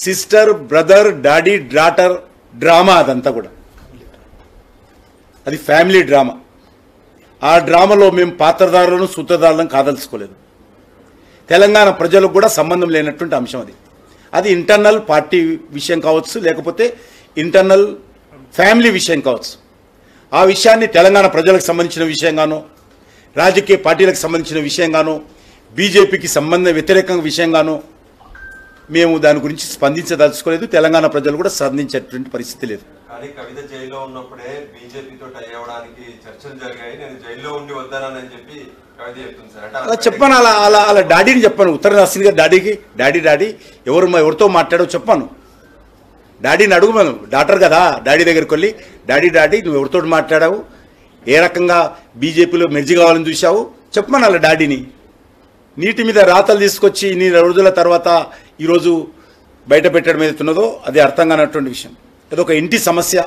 Sister brother daddy daughter drama. అదంతా కూడా అది ఫ్యామిలీ డ్రామా. ఆ డ్రామాలో మేము పాత్రధారులను సూత్రధారులను కాదలుచుకోలేదు. తెలంగాణ ప్రజలకు కూడా సంబంధం లేనటువంటి అంశం అది. అది ఇంటర్నల్ పార్టీ విషయం కావచ్చు, లేకపోతే ఇంటర్నల్ ఫ్యామిలీ విషయం కావచ్చు. ఆ విషయాన్ని తెలంగాణ ప్రజలకు సంబంధించిన విషయంగానో, రాజకీయ పార్టీలకు సంబంధించిన విషయంగానో, బీజేపీకి వ్యతిరేకంగా విషయంగానో మేము దాని గురించి స్పందించదలుచుకోలేదు. తెలంగాణ ప్రజలు కూడా స్పందించేటువంటి పరిస్థితి లేదు. కానీ కవిత జైల్లో ఉన్నప్పుడే బీజేపీతో టై అవ్వడానికి చర్చలు జరిగాయి. నేను జైల్లో ఉండి వద్దానని చెప్పి కవిత చెప్తుంది సార్. అలా చెప్పాను. అలా డాడీని చెప్పాను. ఉత్తర నరసింహ గారు డాడీకి డాడీ ఎవరితో మాట్లాడో చెప్పాను. డాడీని అడుగు, మనం డాక్టర్ కదా, డాడీ దగ్గరికి వెళ్ళి డాడీ నువ్వు ఎవరితో మాట్లాడావు, ఏ రకంగా బీజేపీలో మెర్జి కావాలని చూసావు చెప్పమని అలా డాడీని. నీటి మీద రాతలు తీసుకొచ్చి ఇన్ని రోజుల తర్వాత ఈరోజు బయట పెట్టడం ఏదైతున్నదో అది అర్థం కానటువంటి విషయం. అదొక ఇంటి సమస్య.